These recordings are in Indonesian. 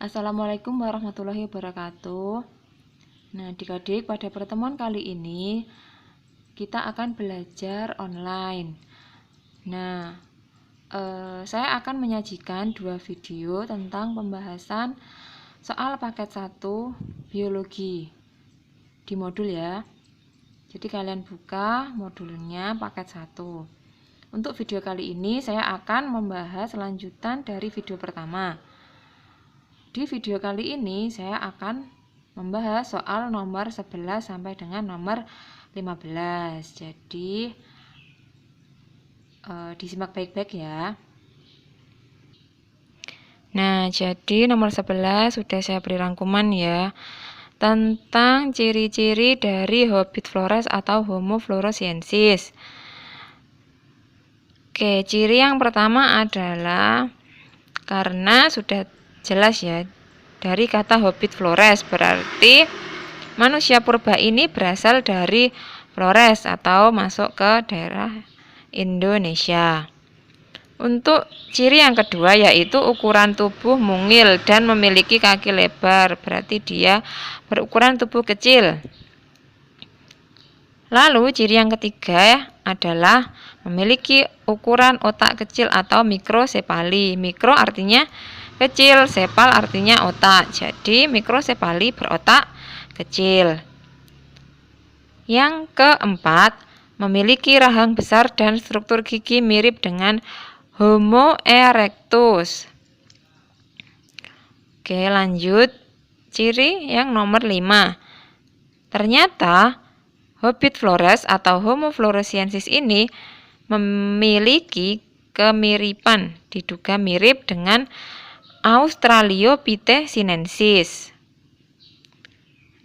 Assalamualaikum warahmatullahi wabarakatuh. Nah, adik-adik, pada pertemuan kali ini kita akan belajar online. Nah, saya akan menyajikan dua video tentang pembahasan soal paket 1 biologi di modul ya. Jadi kalian buka modulnya paket 1. Untuk video kali ini saya akan membahas lanjutan dari video pertama. Di video kali ini saya akan membahas soal nomor 11 sampai dengan nomor 15. Jadi disimak baik-baik ya. Nah, jadi nomor 11 sudah saya beri rangkuman ya, tentang ciri-ciri dari Hobbit Flores atau Homo floresiensis. Oke, ciri yang pertama adalah, karena sudah jelas ya, dari kata Hobbit Flores berarti manusia purba ini berasal dari Flores atau masuk ke daerah Indonesia. Untuk ciri yang kedua yaitu ukuran tubuh mungil dan memiliki kaki lebar, berarti dia berukuran tubuh kecil. Lalu ciri yang ketiga adalah memiliki ukuran otak kecil atau mikrosefali. Mikro artinya kecil, sefal artinya otak. Jadi mikrosefali berotak kecil. Yang keempat, memiliki rahang besar dan struktur gigi mirip dengan Homo erectus. Oke, lanjut. Ciri yang nomor 5. Ternyata Hobbit Flores atau Homo floresiensis ini memiliki kemiripan, diduga mirip dengan Australopithecus sinensis.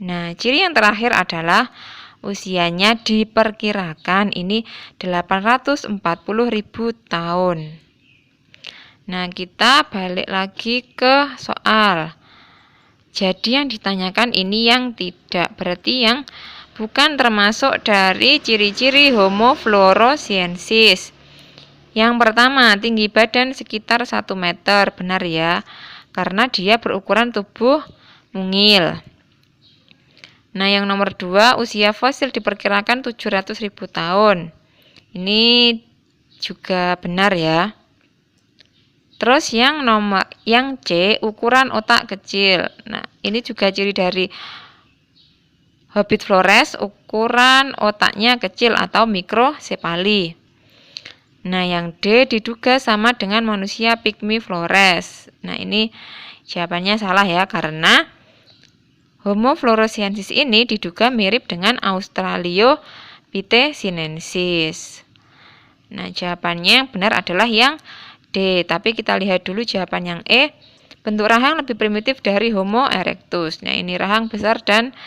Nah, ciri yang terakhir adalah usianya diperkirakan ini 840.000 tahun. Nah, kita balik lagi ke soal. Jadi yang ditanyakan ini yang tidak, berarti yang bukan termasuk dari ciri-ciri Homo floresiensis. Yang pertama, tinggi badan sekitar 1 meter, benar ya, karena dia berukuran tubuh mungil. Nah, yang nomor 2, usia fosil diperkirakan 700.000 tahun. Ini juga benar ya. Terus yang C, ukuran otak kecil. Nah, ini juga ciri dari Hobbit Flores, ukuran otaknya kecil atau mikrosefali. Nah, yang D diduga sama dengan manusia pygmy Flores. Nah, ini jawabannya salah ya, karena Homo floresiensis ini diduga mirip dengan Australopithecus sinensis. Nah, jawabannya yang benar adalah yang D, tapi kita lihat dulu jawaban yang E. Bentuk rahang lebih primitif dari Homo erectus. Nah, ini rahang besar dan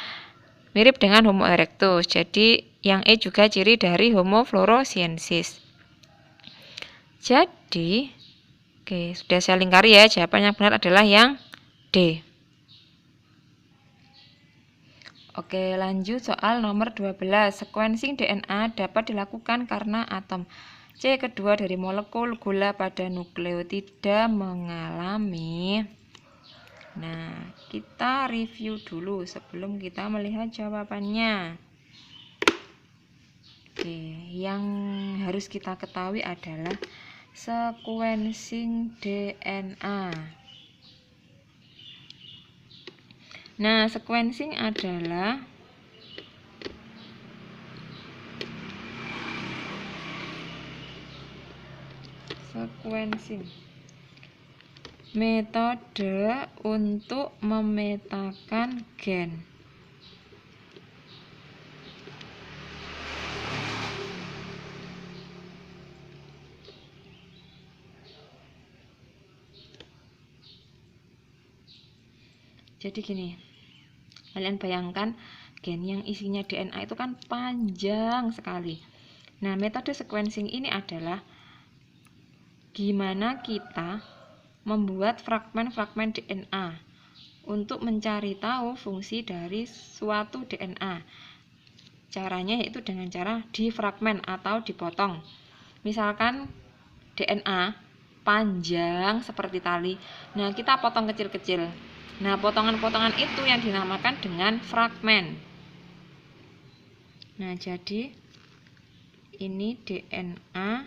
mirip dengan Homo erectus. Jadi yang E juga ciri dari Homo floresiensis. Jadi, oke, sudah saya lingkari ya, jawaban yang benar adalah yang D. Oke, lanjut soal nomor 12. Sequencing DNA dapat dilakukan karena atom C kedua dari molekul gula pada nukleotida mengalami. Nah, kita review dulu sebelum kita melihat jawabannya. Oke, yang harus kita ketahui adalah sequencing DNA. Nah, sequencing adalah metode untuk memetakan gen. Jadi gini, kalian bayangkan gen yang isinya DNA itu kan panjang sekali. Nah, metode sequencing ini adalah gimana kita membuat fragmen-fragmen DNA untuk mencari tahu fungsi dari suatu DNA. Caranya yaitu dengan cara difragmen atau dipotong. Misalkan DNA panjang seperti tali. Nah, kita potong kecil-kecil. Nah, potongan-potongan itu yang dinamakan dengan fragmen. Nah, jadi ini DNA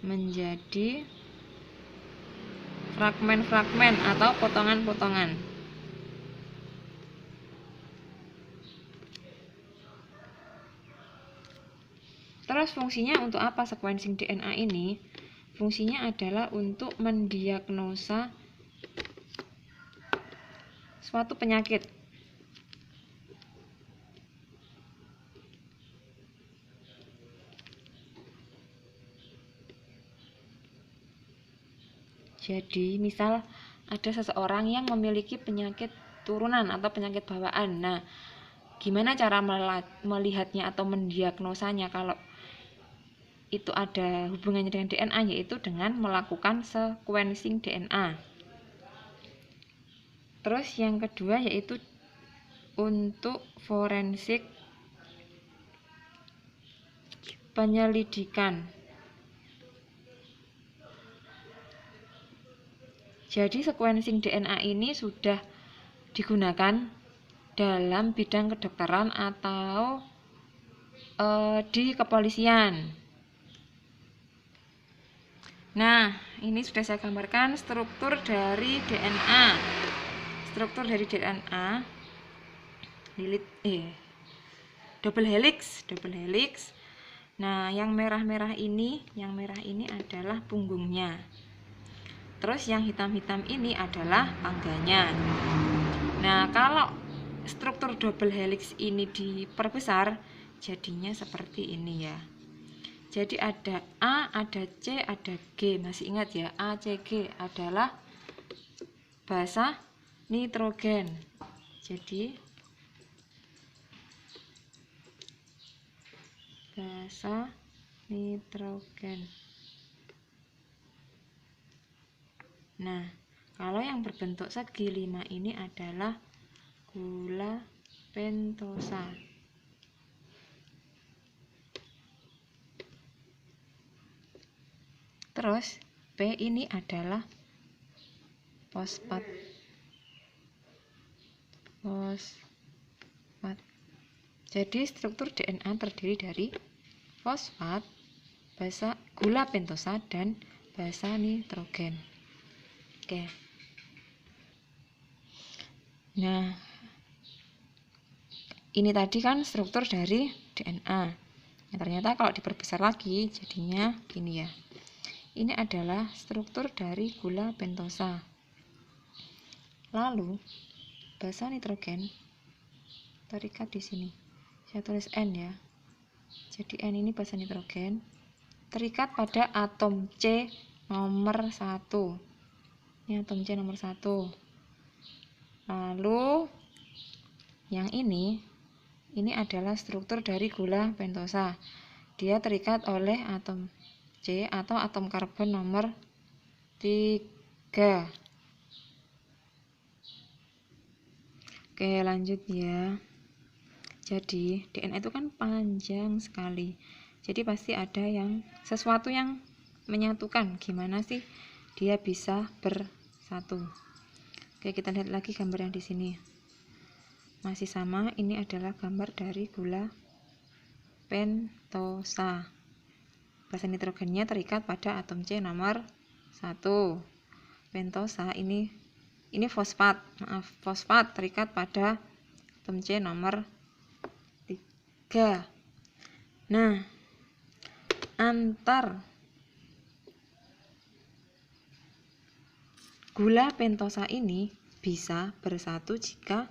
menjadi fragmen-fragmen atau potongan-potongan. Terus fungsinya untuk apa sequencing DNA ini? Fungsinya adalah untuk mendiagnosa suatu penyakit. Jadi, misal ada seseorang yang memiliki penyakit turunan atau penyakit bawaan. Nah, gimana cara melihatnya atau mendiagnosanya kalau itu ada hubungannya dengan DNA, yaitu dengan melakukan sequencing DNA. Terus yang kedua yaitu untuk forensik penyelidikan. Jadi sequencing DNA ini sudah digunakan dalam bidang kedokteran atau di kepolisian. Nah, ini sudah saya gambarkan struktur dari DNA. Struktur dari DNA double helix. Nah, yang merah-merah ini adalah punggungnya. Terus yang hitam-hitam ini adalah tangganya. Nah, kalau struktur double helix ini diperbesar, jadinya seperti ini ya. Jadi ada A, ada C, ada G. Masih ingat ya, A, C, G adalah basa nitrogen. Jadi basa nitrogen. Nah, kalau yang berbentuk segi 5 ini adalah gula pentosa. Terus P ini adalah fosfat. Jadi struktur DNA terdiri dari fosfat, gula pentosa, dan basa nitrogen. Oke. Nah, ini tadi kan struktur dari DNA. Nah, ternyata kalau diperbesar lagi jadinya gini ya. Ini adalah struktur dari gula pentosa. Lalu basa nitrogen terikat di sini. Saya tulis N ya. Jadi N ini basa nitrogen terikat pada atom C nomor 1. Ini atom C nomor 1. Lalu yang ini adalah struktur dari gula pentosa. Dia terikat oleh atom C atau atom karbon nomor 3. Oke, lanjut ya. Jadi DNA itu kan panjang sekali. Jadi pasti ada sesuatu yang menyatukan. Gimana sih dia bisa bersatu? Oke, kita lihat lagi gambar yang di sini. Masih sama, ini adalah gambar dari gula pentosa. Basa nitrogennya terikat pada atom C nomor 1. Pentosa ini fosfat. Fosfat terikat pada atom C nomor 3. Nah, antar gula pentosa ini bisa bersatu jika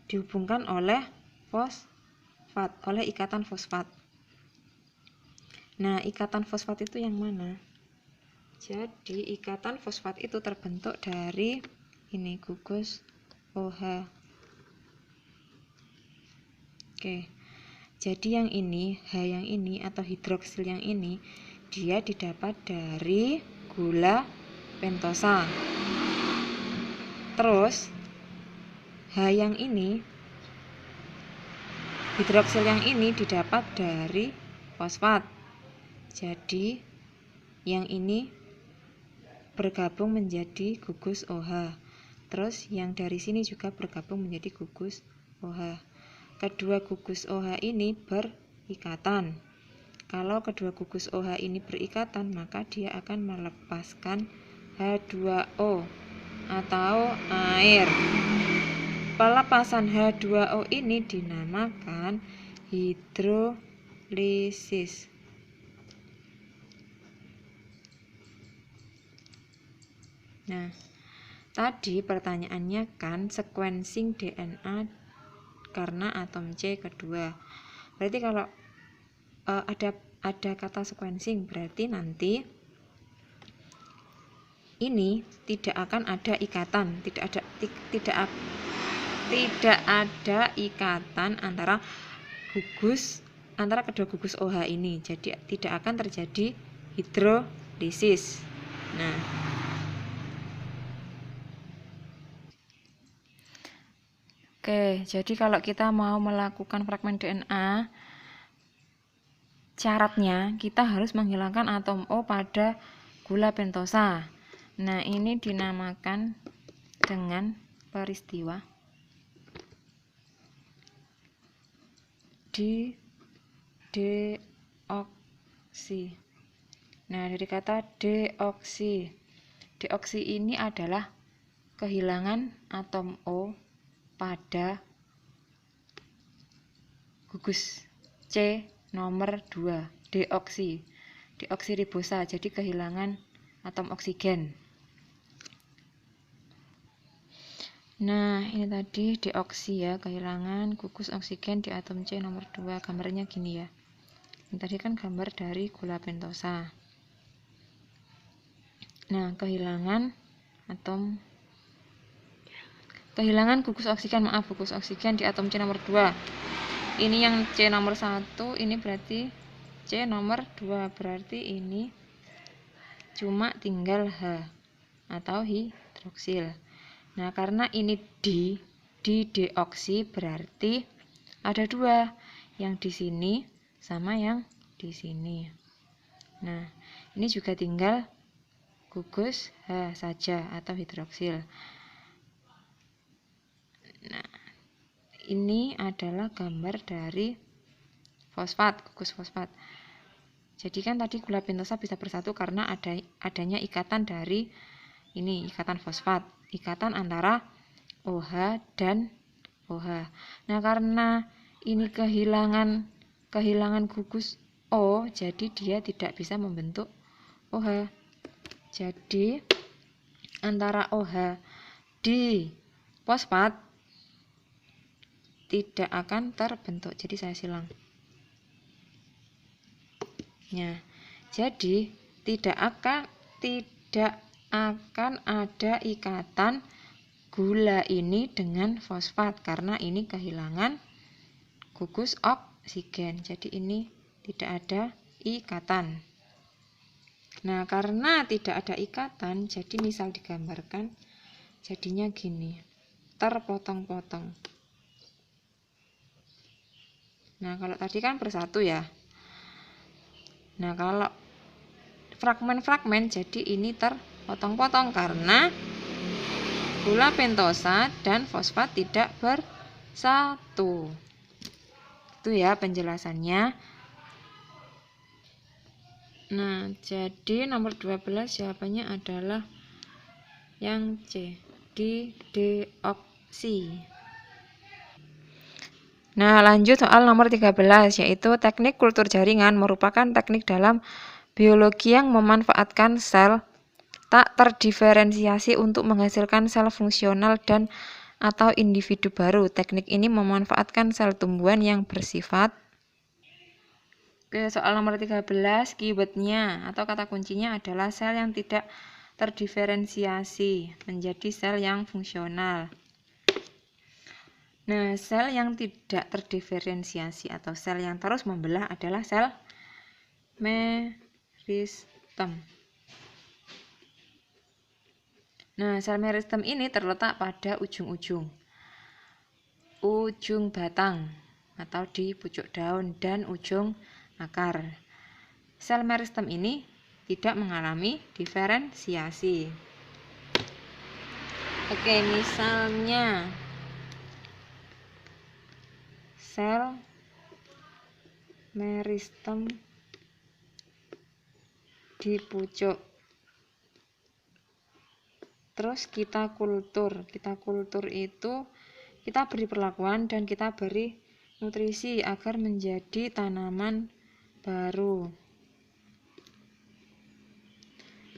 dihubungkan oleh fosfat, oleh ikatan fosfat. Nah, ikatan fosfat itu yang mana? Jadi, ikatan fosfat itu terbentuk dari ini gugus OH. Oke. Jadi yang ini, H yang ini atau hidroksil yang ini, dia didapat dari gula pentosa. Terus H yang ini, hidroksil yang ini didapat dari fosfat. Jadi yang ini bergabung menjadi gugus OH. Terus yang dari sini juga bergabung menjadi gugus OH. Kedua gugus OH ini berikatan. Kalau kedua gugus OH ini berikatan, maka dia akan melepaskan H2O atau air. Pelepasan H2O ini dinamakan hidrolisis. Nah, tadi pertanyaannya kan sequencing DNA karena atom C kedua. Berarti kalau ada kata sequencing, berarti nanti ini tidak akan ada ikatan, tidak ada ikatan antara kedua gugus OH ini. Jadi tidak akan terjadi hidrolisis. Nah, oke, jadi kalau kita mau melakukan fragmen DNA, syaratnya kita harus menghilangkan atom O pada gula pentosa. Nah, ini dinamakan dengan peristiwa deoksi. Nah, dari kata deoksi ini adalah kehilangan atom O pada gugus C nomor 2, deoksiribosa, jadi kehilangan atom oksigen. Nah, ini tadi deoksi ya, kehilangan gugus oksigen di atom C nomor 2. Gambarnya gini ya. Ini tadi kan gambar dari gula pentosa. Nah, kehilangan gugus oksigen di atom C nomor 2. Ini yang C nomor 1, ini berarti C nomor 2, berarti ini cuma tinggal H atau hidroksil. Nah, karena ini di deoksi berarti ada 2, yang di sini sama yang di sini. Nah, ini juga tinggal gugus H saja atau hidroksil. Nah, ini adalah gambar dari fosfat, gugus fosfat. Jadi kan tadi gula pentosa bisa bersatu karena adanya ikatan dari ini, ikatan fosfat, ikatan antara OH dan OH. Nah, karena ini kehilangan gugus O, jadi dia tidak bisa membentuk OH. Jadi antara OH di fosfat tidak akan terbentuk. Jadi saya silang. Nah, jadi tidak akan ada ikatan gula ini dengan fosfat karena ini kehilangan gugus oksigen. Jadi ini tidak ada ikatan. Nah, karena tidak ada ikatan, jadi misal digambarkan jadinya gini, terpotong-potong. Nah, kalau tadi kan bersatu ya. Nah, kalau fragmen-fragmen jadi ini terpotong-potong karena gula pentosa dan fosfat tidak bersatu. Itu ya penjelasannya. Nah, jadi nomor 12 jawabannya adalah yang C, di deoksi. Nah, lanjut soal nomor 13, yaitu teknik kultur jaringan merupakan teknik dalam biologi yang memanfaatkan sel tak terdiferensiasi untuk menghasilkan sel fungsional dan atau individu baru. Teknik ini memanfaatkan sel tumbuhan yang bersifat. Oke, soal nomor 13, keywordnya atau kata kuncinya adalah sel yang tidak terdiferensiasi menjadi sel yang fungsional. Nah, sel yang tidak terdiferensiasi atau sel yang terus membelah adalah sel meristem. Nah, sel meristem ini terletak pada ujung batang atau di pucuk daun dan ujung akar. Sel meristem ini tidak mengalami diferensiasi. Oke, misalnya sel meristem di pucuk, terus kita kultur itu kita beri perlakuan dan kita beri nutrisi agar menjadi tanaman baru.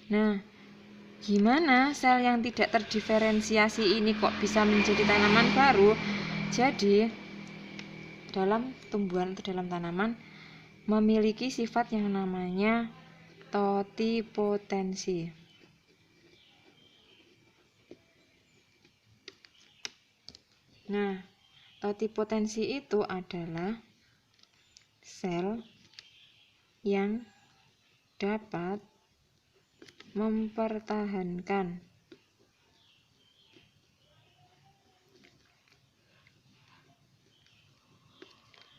Nah, gimana sel yang tidak terdiferensiasi ini kok bisa menjadi tanaman baru? Jadi, dalam tumbuhan atau dalam tanaman memiliki sifat yang namanya totipotensi. Nah, totipotensi itu adalah sel yang dapat mempertahankan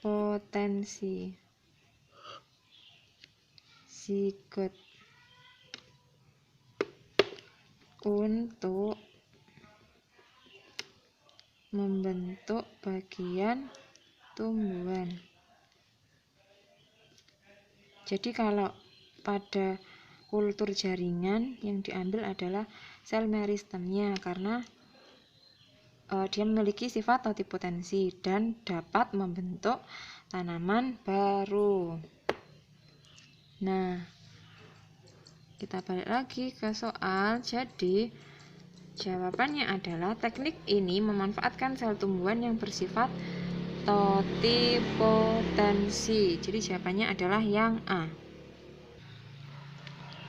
potensi zigot untuk membentuk bagian tumbuhan. Jadi kalau pada kultur jaringan yang diambil adalah sel meristemnya karena dia memiliki sifat totipotensi dan dapat membentuk tanaman baru. Nah, kita balik lagi ke soal. Jadi jawabannya adalah teknik ini memanfaatkan sel tumbuhan yang bersifat totipotensi. Jadi jawabannya adalah yang A.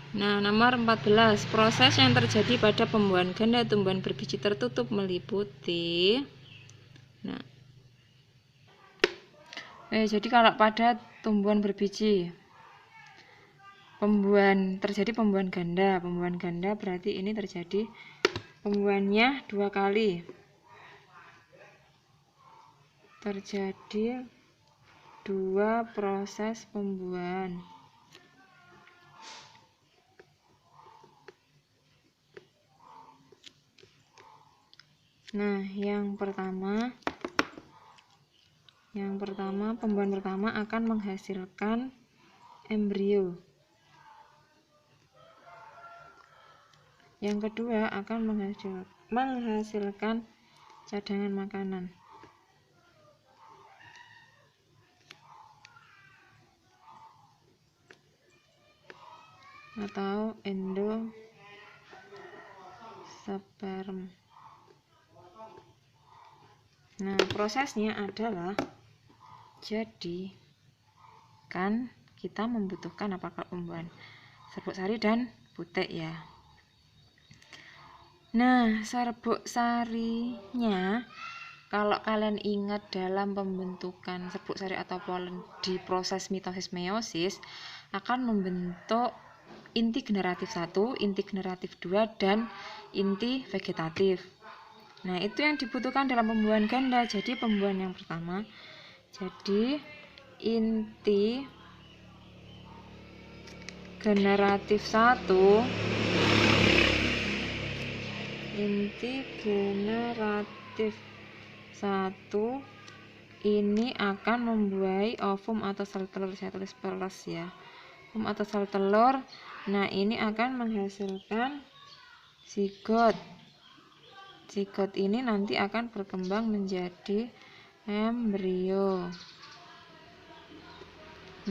Nah, nomor 14, proses yang terjadi pada pembuahan ganda tumbuhan berbiji tertutup meliputi. Nah, jadi kalau pada tumbuhan berbiji terjadi pembuahan ganda berarti ini terjadi pembuahannya 2 kali. Terjadi 2 proses pembuahan. Nah, yang pertama pembuahan pertama akan menghasilkan embrio. Yang kedua akan menghasilkan cadangan makanan. Atau endosperm. Nah, prosesnya adalah jadi kan kita membutuhkan apakah pembuahan serbuk sari dan putek ya. Nah, serbuk sarinya kalau kalian ingat dalam pembentukan serbuk sari atau polen di proses mitosis meiosis akan membentuk inti generatif 1, inti generatif 2 dan inti vegetatif. Nah, itu yang dibutuhkan dalam pembuahan ganda. Jadi pembuahan yang pertama, jadi inti generatif 1 ini akan membuahi ovum atau sel telur. Saya tulis plus ya, ovum atau sel telur. Nah, ini akan menghasilkan zigot. Zigot ini nanti akan berkembang menjadi embrio.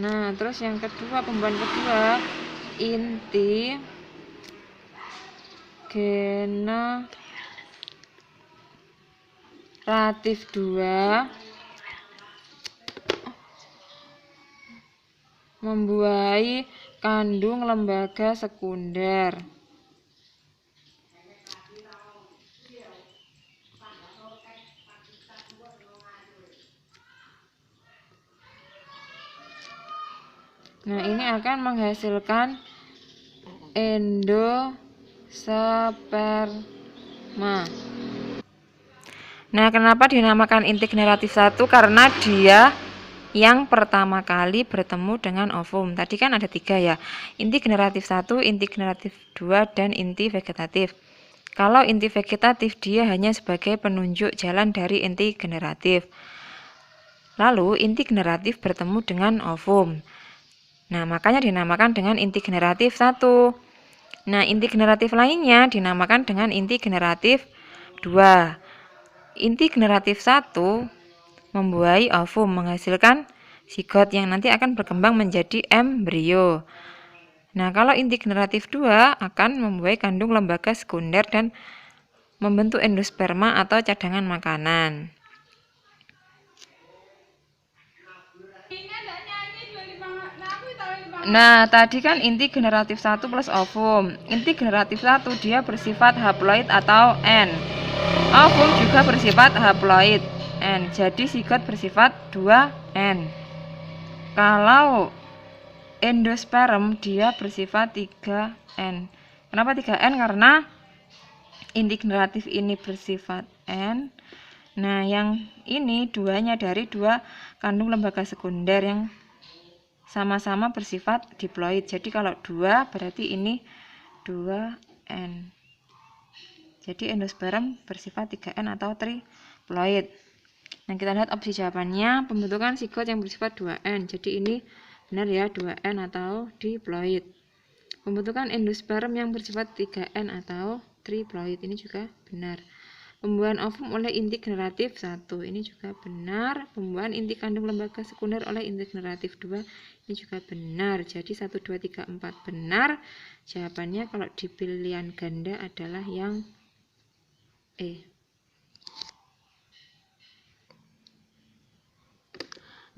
Nah, terus yang kedua, pembuahan kedua, inti generatif 2 membuahi kandung lembaga sekunder. Nah, ini akan menghasilkan endosperma. Nah, kenapa dinamakan inti generatif 1? Karena dia yang pertama kali bertemu dengan ovum. Tadi kan ada 3 ya, inti generatif 1, inti generatif 2, dan inti vegetatif. Kalau inti vegetatif dia hanya sebagai penunjuk jalan dari inti generatif. Lalu inti generatif bertemu dengan ovum. Nah, makanya dinamakan dengan inti generatif 1. Nah, inti generatif lainnya dinamakan dengan inti generatif 2. Inti generatif 1 membuahi ovum, menghasilkan zigot yang nanti akan berkembang menjadi embrio. Nah, kalau inti generatif 2 akan membuahi kandung lembaga sekunder dan membentuk endosperma atau cadangan makanan. Nah, tadi kan inti generatif 1 plus ovum. Inti generatif 1 dia bersifat haploid atau N. Ovum juga bersifat haploid N. Jadi zigot bersifat 2N. Kalau endosperm dia bersifat 3N. Kenapa 3N? Karena inti generatif ini bersifat N. Nah, yang ini duanya dari 2 kandung lembaga sekunder yang sama-sama bersifat diploid. Jadi kalau 2 berarti ini 2N. Jadi endosperm bersifat 3N atau triploid. Nah, kita lihat opsi jawabannya, pembentukan zigot yang bersifat 2N. Jadi ini benar ya, 2N atau diploid. Pembentukan endosperm yang bersifat 3N atau triploid, ini juga benar. Pembuahan ovum oleh inti generatif 1, ini juga benar. Pembuahan inti kandung lembaga sekunder oleh inti generatif 2, ini juga benar. Jadi 1, 2, 3, 4 benar. Jawabannya kalau di pilihan ganda adalah yang E.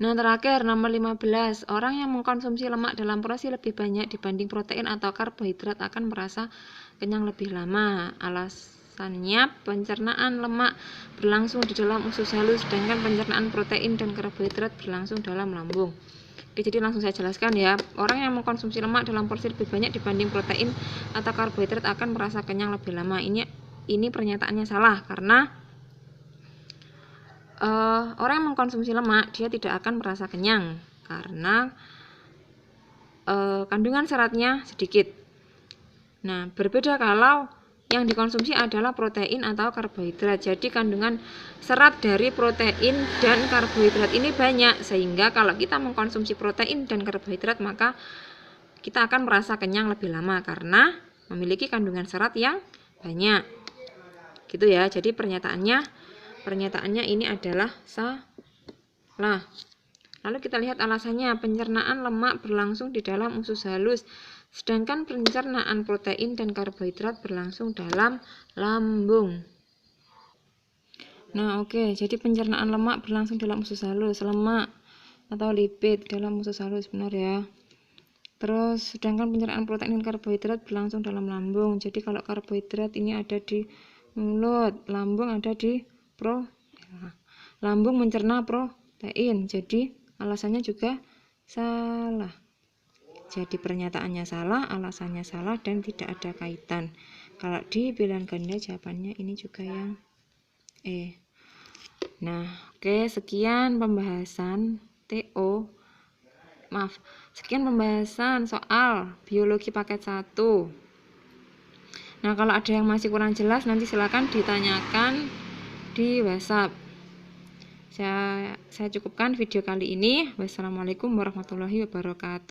Nah, terakhir nomor 15. Orang yang mengkonsumsi lemak dalam porsi lebih banyak dibanding protein atau karbohidrat akan merasa kenyang lebih lama. Alasannya, pencernaan lemak berlangsung di dalam usus halus, sedangkan pencernaan protein dan karbohidrat berlangsung dalam lambung. Oke, jadi langsung saya jelaskan ya. Orang yang mengkonsumsi lemak dalam porsi lebih banyak dibanding protein atau karbohidrat akan merasa kenyang lebih lama. Ini pernyataannya salah, karena orang yang mengkonsumsi lemak dia tidak akan merasa kenyang karena kandungan seratnya sedikit. Nah, berbeda kalau yang dikonsumsi adalah protein atau karbohidrat. Jadi kandungan serat dari protein dan karbohidrat ini banyak, sehingga kalau kita mengkonsumsi protein dan karbohidrat maka kita akan merasa kenyang lebih lama karena memiliki kandungan serat yang banyak. Gitu ya. Jadi pernyataannya ini adalah salah. Lalu kita lihat alasannya, pencernaan lemak berlangsung di dalam usus halus, sedangkan pencernaan protein dan karbohidrat berlangsung dalam lambung. Nah, oke, jadi pencernaan lemak berlangsung dalam usus halus, lemak atau lipid dalam usus halus, benar ya. Terus, sedangkan pencernaan protein dan karbohidrat berlangsung dalam lambung. Jadi kalau karbohidrat ini ada di mulut, lambung ada di lambung mencerna protein. Jadi alasannya juga salah. Jadi pernyataannya salah, alasannya salah, dan tidak ada kaitan. Kalau di pilihan ganda jawabannya ini juga yang E. Nah, oke, sekian pembahasan sekian pembahasan soal biologi paket 1. Nah, kalau ada yang masih kurang jelas nanti silakan ditanyakan di WhatsApp. Saya cukupkan video kali ini. Wassalamualaikum warahmatullahi wabarakatuh.